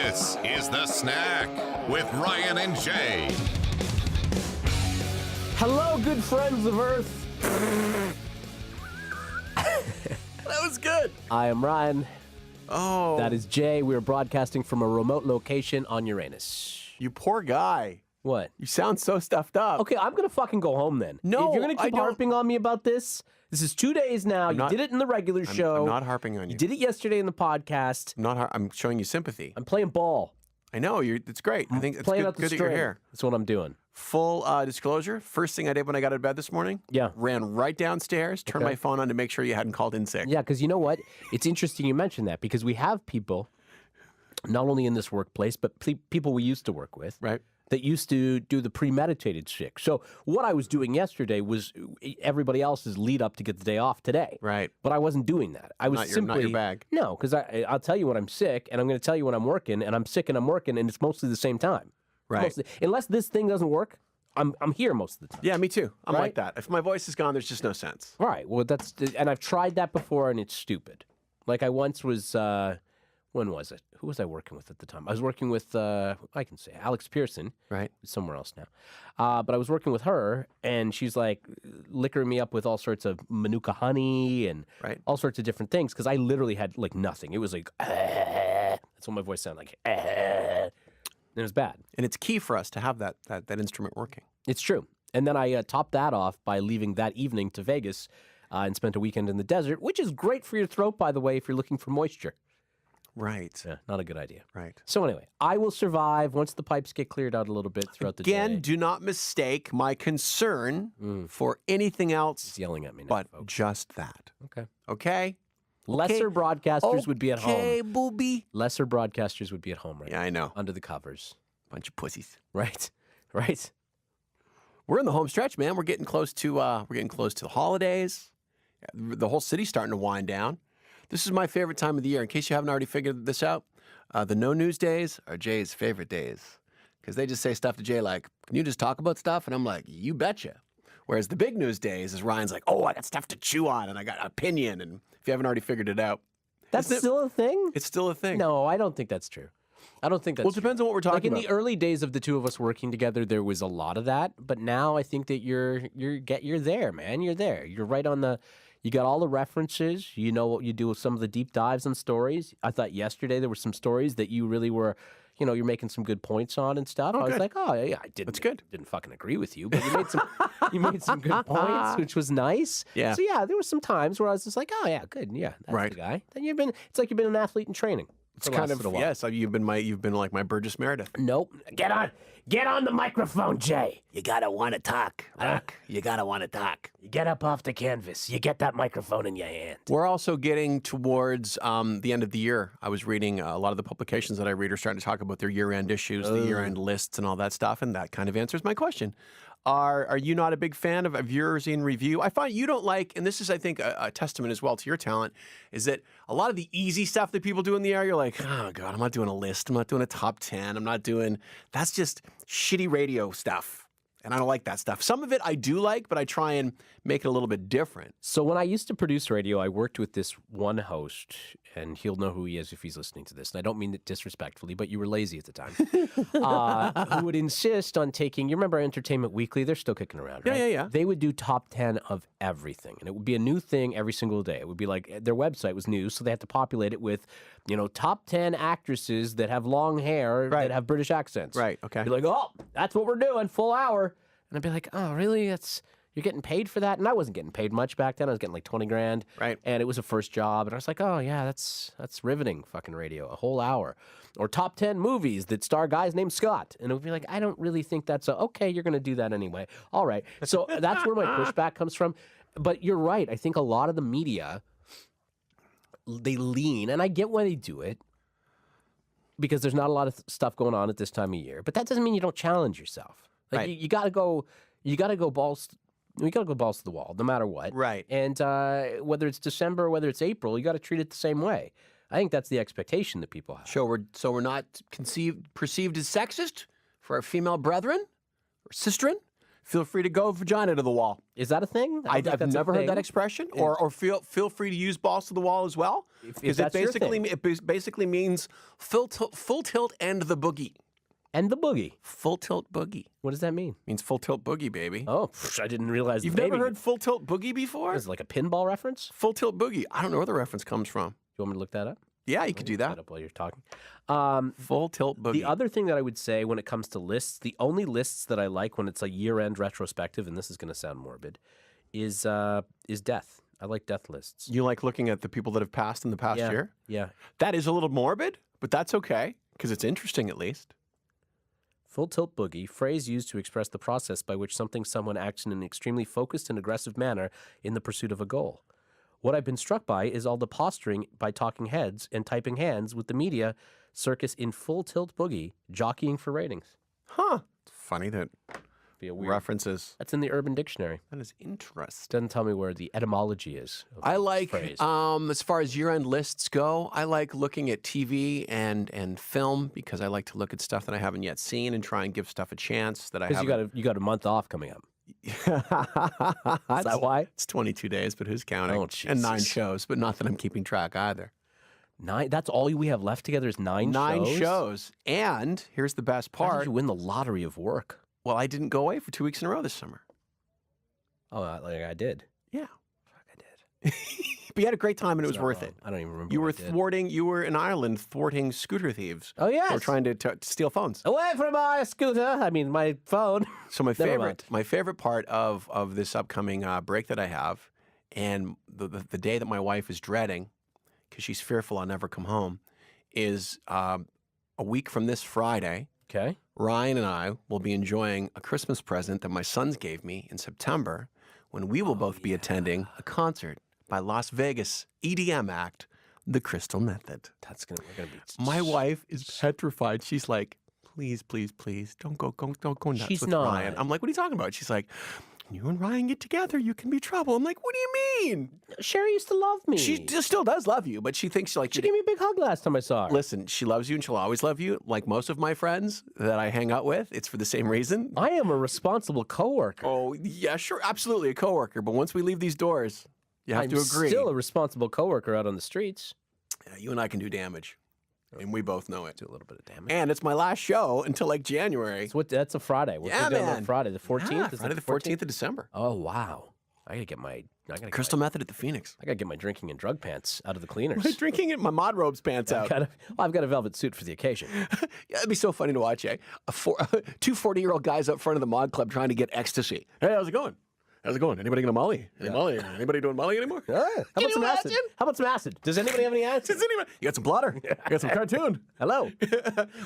This is The Snack with Ryan and Jay. Hello, good friends of Earth. That was good. I am Ryan. Oh. That is Jay. We are broadcasting from a remote location on Uranus. You poor guy. What? You sound so stuffed up. Okay, I'm going to fucking go home then. No, if you're going to keep harping on me about this is 2 days now. You did it in the regular show. I'm not harping on you. You did it yesterday in the podcast. I'm showing you sympathy. I'm playing ball. I know. It's great. I think it's Playing good, out the good that you're string. here. That's what I'm doing. Full disclosure, first thing I did when I got out of bed this morning, ran right downstairs, turned my phone on to make sure you hadn't called in sick. Yeah, because you know what? It's interesting you mentioned that because we have people, not only in this workplace, but people we used to work with, right, that used to do the premeditated shit. So what I was doing yesterday was everybody else's lead up to get the day off today. Right. But I wasn't doing that. I was not your bag. No, because I'll tell you when I'm sick, and I'm going to tell you when I'm working, and I'm sick and I'm working, and it's mostly the same time. Right. Unless this thing doesn't work, I'm here most of the time. Yeah, me too. I'm right? like that. If my voice is gone, there's just no sense. All right. Well, and I've tried that before, and it's stupid. Like I once was. When was it? Who was I working with at the time? I was working with, I can say, Alex Pearson. Right. Somewhere else now. But I was working with her, and she's like liquoring me up with all sorts of Manuka honey and all sorts of different things, because I literally had like nothing. It was like, that's what my voice sounded like. And it was bad. And it's key for us to have that instrument working. It's true. And then I topped that off by leaving that evening to Vegas and spent a weekend in the desert, which is great for your throat, by the way, if you're looking for moisture. Right. Yeah, not a good idea. Right. So anyway, I will survive once the pipes get cleared out a little bit throughout the day. Again, do not mistake my concern for anything else. He's yelling at me now, but folks. Just that. Okay. Okay? Lesser broadcasters would be at home. Okay, booby. Lesser broadcasters would be at home right now. Yeah, I know. Under the covers. Bunch of pussies. Right. Right. We're in the home stretch, man. We're getting close to the holidays. The whole city's starting to wind down. This is my favorite time of the year. In case you haven't already figured this out, the no news days are Jay's favorite days because they just say stuff to Jay like, "Can you just talk about stuff?" And I'm like, "You betcha." Whereas the big news days is Ryan's like, "Oh, I got stuff to chew on and I got opinion." And if you haven't already figured it out, that's still a thing? It's still a thing. No, I don't think that's true. I don't think that's Well, it depends on what we're talking about. Like in the early days of the two of us working together, there was a lot of that. But now I think that you're there, man. You're there. You're right on the. You got all the references. You know what you do with some of the deep dives on stories. I thought yesterday there were some stories that you really were, you're making some good points on and stuff. I was like, oh yeah, I didn't. That's good. Didn't fucking agree with you, but you made some good points, which was nice. Yeah. So yeah, there were some times where I was just like, oh yeah, good, yeah, that's the guy. Then it's like you've been an athlete in training. It's kind of yes. You've been like my Burgess Meredith. Nope. Get on the microphone, Jay. You gotta want to talk, Rock. You gotta want to talk. You get up off the canvas. You get that microphone in your hand. We're also getting towards the end of the year. I was reading a lot of the publications that I read are starting to talk about their year-end issues, the year-end lists, and all that stuff, and that kind of answers my question. Are you not a big fan of yours in review? I find you don't like, and this is, I think, a testament as well to your talent, is that a lot of the easy stuff that people do in the air, you're like, oh, God, I'm not doing a list. I'm not doing a top 10. That's just shitty radio stuff. And I don't like that stuff. Some of it I do like, but I try and make it a little bit different. So when I used to produce radio, I worked with this one host, and he'll know who he is if he's listening to this. And I don't mean it disrespectfully, but you were lazy at the time. Who would insist on taking, you remember Entertainment Weekly? They're still kicking around, right? Yeah. They would do top 10 of everything. And it would be a new thing every single day. It would be like their website was new, so they had to populate it with, top 10 actresses that have long hair that have British accents. Right, okay. Be like, oh, that's what we're doing, full hour. And I'd be like, oh, really? You're getting paid for that? And I wasn't getting paid much back then. I was getting like 20 grand. Right. And it was a first job. And I was like, oh, yeah, that's riveting fucking radio, a whole hour. Or top 10 movies that star guys named Scott. And it would be like, I don't really think that's okay, you're going to do that anyway. All right. So that's where my pushback comes from. But you're right. I think a lot of the media, they lean, and I get why they do it, because there's not a lot of stuff going on at this time of year. But that doesn't mean you don't challenge yourself. Like right. you gotta go balls. You gotta go balls to the wall, no matter what. Right. And whether it's December or whether it's April, you got to treat it the same way. I think that's the expectation that people have. So we're not perceived as sexist for our female brethren or sistren. Feel free to go vagina to the wall. Is that a thing? I don't think I've that's a never heard that thing. expression. Or feel free to use balls to the wall as well. If that's your thing. It basically means full tilt and the boogie. And the boogie. Full tilt boogie. What does that mean? Means full tilt boogie, baby. Oh, I didn't realize. You've the never baby. heard full tilt boogie before? Is it like a pinball reference? Full tilt boogie. I don't know where the reference comes from. You want me to look that up? Yeah, you could do Look that. up while you're talking. Full tilt boogie. The other thing that I would say when it comes to lists, the only lists that I like when it's a year-end retrospective, and this is going to sound morbid, is death. I like death lists. You like looking at the people that have passed in the past year? Yeah. That is a little morbid, but that's okay because it's interesting at least. Full tilt boogie, phrase used to express the process by which someone acts in an extremely focused and aggressive manner in the pursuit of a goal. What I've been struck by is all the posturing by talking heads and typing hands with the media circus in full tilt boogie, jockeying for ratings. Huh. It's funny that Be a weird. references. That's in the Urban Dictionary. That is interesting. Doesn't tell me where the etymology is. Of I the like, phrase. as far as year-end lists go, I like looking at TV and film because I like to look at stuff that I haven't yet seen and try and give stuff a chance that I Because haven't. you got a month off coming up. Is Is that why? It's 22 days, but who's counting? Oh, and 9 Jesus. shows, but not that I'm keeping track either. 9. That's all we have left together is 9 9 shows. shows. And here's the best How did part. you win the lottery of work? Well, I didn't go away for 2 weeks in a row this summer. Oh, like I did. Yeah. Fuck, I did. But you had a great time and it It's was not worth wrong. it. I don't even remember. You what were I did. you were in Ireland thwarting scooter thieves. Oh yes. Who were trying to steal phones. Away from my scooter. I mean, my phone. So my Never mind. favorite part of this upcoming break that I have, and the day that my wife is dreading, because she's fearful I'll never come home, is a week from this Friday. Okay. Ryan and I will be enjoying a Christmas present that my sons gave me in September, when we will both be attending a concert by Las Vegas EDM act, The Crystal Method. We're gonna be. My wife is petrified. She's like, please, please, please, don't go nuts She's with not. Ryan. I'm like, what are you talking about? She's like, you and Ryan get together, you can be trouble. I'm like, what do you mean? Sherry used to love me. She still does love you, but she thinks like She gave me a big hug last time I saw her. Listen, she loves you and she'll always love you. Like most of my friends that I hang out with, it's for the same reason. I am a responsible coworker. Oh, yeah, sure, absolutely a coworker. But once we leave these doors, you have I'm to agree. still a responsible coworker out on the streets. Yeah, you and I can do damage, and we both know it. Do a little bit of damage. And it's my last show until like January. That's a Friday. What's Yeah, doing on man. Friday, the 14th. Yeah, Is it Friday the 14th of December. Oh wow! I gotta get my. Crystal Method at the Phoenix. I gotta get my drinking and drug pants out of the cleaners. Drinking it, my mod robes pants out. I've got a velvet suit for the occasion. Yeah, it'd be so funny to watch, eh? Two 40-year-old guys up front of the mod club trying to get ecstasy. Hey, how's it going? How's it going? Anybody gonna Molly? Any Molly? Anybody doing Molly anymore? How about some acid? How about some acid? Does anybody have any acid? Does anybody? You got some blotter? You got some cartoon? Hello.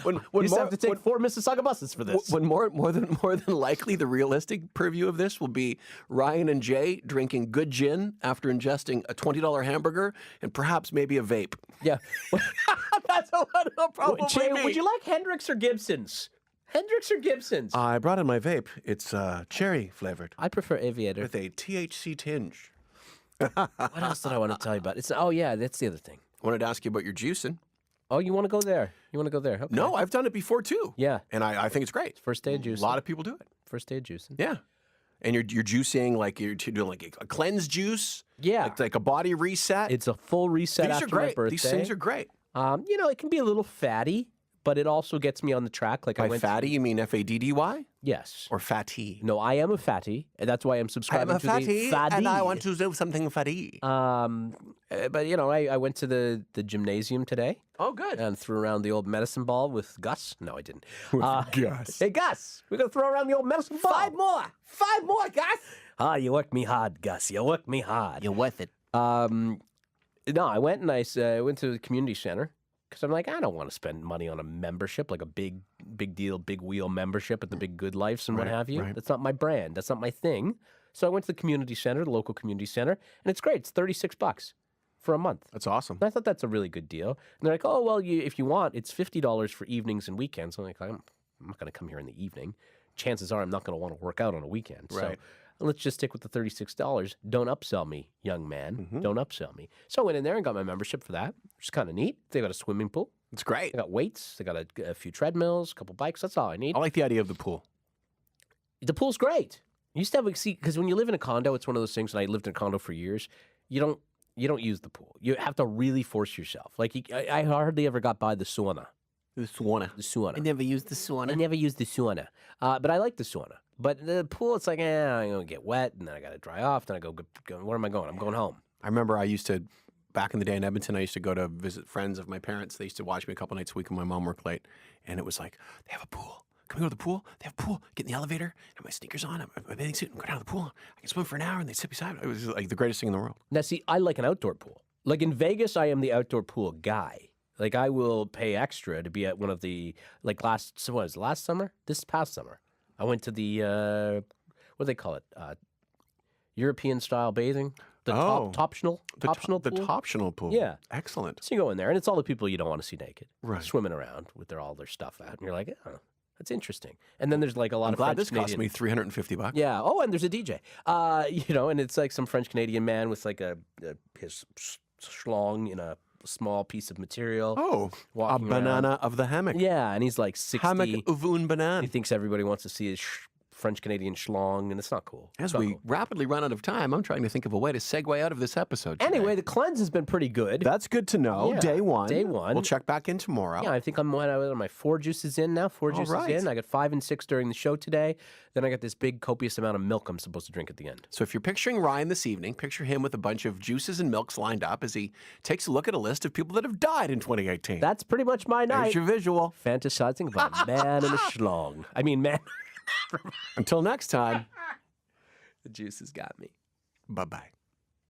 when You used to have to take 4 Mississauga buses for this. When more than likely the realistic purview of this will be Ryan and Jay drinking good gin after ingesting a $20 hamburger and perhaps maybe a vape. Yeah. That's what it'll probably Jay, be. would you like Hendrix or Gibson's? Hendrix or Gibson's? I brought in my vape. It's cherry flavored I prefer Aviator. with a THC tinge. What else did I want to tell you about? Oh yeah, that's the other thing. I wanted to ask you about your juicing. Oh, you want to go there? You want to go there? Okay. No, I've done it before too. Yeah. And I think it's great. First day of juicing. A lot of people do it. First day of juicing. Yeah. And you're juicing like you're doing like a cleanse juice. Yeah. Like a body reset. It's a full reset These after are great. my birthday. These things are great. It can be a little fatty, but it also gets me on the track. Like I By went. fatty, you mean FADDY? Yes. Or fatty? No, I am a fatty, and that's why I'm subscribing to the fatty. and I want to do something fatty. But I went to the gymnasium today Oh, good. and threw around the old medicine ball with Gus. No, I didn't. Gus. Hey, Gus, we're gonna throw around the old medicine ball. 5 more, Gus. Ah, you worked me hard, Gus. You worked me hard. You're worth it. No, I went and I went to the community center because I'm like, I don't want to spend money on a membership, like a big deal, big wheel membership at the Big Good Lives and what Right, have you. right. That's not my brand. That's not my thing. So I went to the community center, the local community center, and it's great. It's $36 for a month. That's awesome. And I thought that's a really good deal. And they're like, oh, well, if you want, it's $50 for evenings and weekends. I'm like, I'm not going to come here in the evening. Chances are I'm not going to want to work out on a weekend. Right. So let's just stick with the $36. Don't upsell me, young man. Don't upsell me. So I went in there and got my membership for that, which is kind of neat. They got a swimming pool. It's great. They got weights. They got a few treadmills, a couple bikes. That's all I need. I like the idea of the pool. The pool's great. You used to have see because when you live in a condo, it's one of those things. And I lived in a condo for years. You don't use the pool. You have to really force yourself. Like I hardly ever got by the sauna. The sauna. The sauna. I never used the sauna. I never used the sauna, but I like the sauna. But the pool, it's like, I'm gonna get wet, and then I gotta dry off. Then I go. Where am I going? I'm going home. I remember I used to, back in the day in Edmonton, I used to go to visit friends of my parents. They used to watch me a couple nights a week when my mom worked late. And it was like, they have a pool. Can we go to the pool? They have a pool. Get in the elevator. Have my sneakers on, my bathing suit, and go down to the pool. I can swim for an hour, and they sit beside me. It was like the greatest thing in the world. Now, see, I like an outdoor pool. Like in Vegas, I am the outdoor pool guy. Like I will pay extra to be at one of the last summer? This past summer, I went to the what do they call it? European style bathing. The optional pool. The toptional pool. Yeah. Excellent. So you go in there, and it's all the people you don't want to see naked, Right. swimming around with all their stuff out, and you're like, oh, that's interesting. And then there's like a lot I'm of glad French this cost Canadian. me $350. Yeah. Oh, and there's a DJ. And it's like some French Canadian man with like his schlong in a small piece of material. Oh, a walking banana around. of the hammock. Yeah, and he's like 60. Hammock of une banane. He thinks everybody wants to see his French Canadian schlong, and it's not cool. As It's not we cool. rapidly run out of time, I'm trying to think of a way to segue out of this episode today. Anyway, the cleanse has been pretty good. That's good to know. Yeah, Day one. day one. We'll check back in tomorrow. Yeah, I think I'm my 4 juices in now. 4 juices right. in. I got 5 and 6 during the show today. Then I got this big copious amount of milk I'm supposed to drink at the end. So if you're picturing Ryan this evening, picture him with a bunch of juices and milks lined up as he takes a look at a list of people that have died in 2018. That's pretty much my night. There's your visual. Fantasizing about a man and a schlong. I mean, man. Until next time, The juice has got me. bye-bye.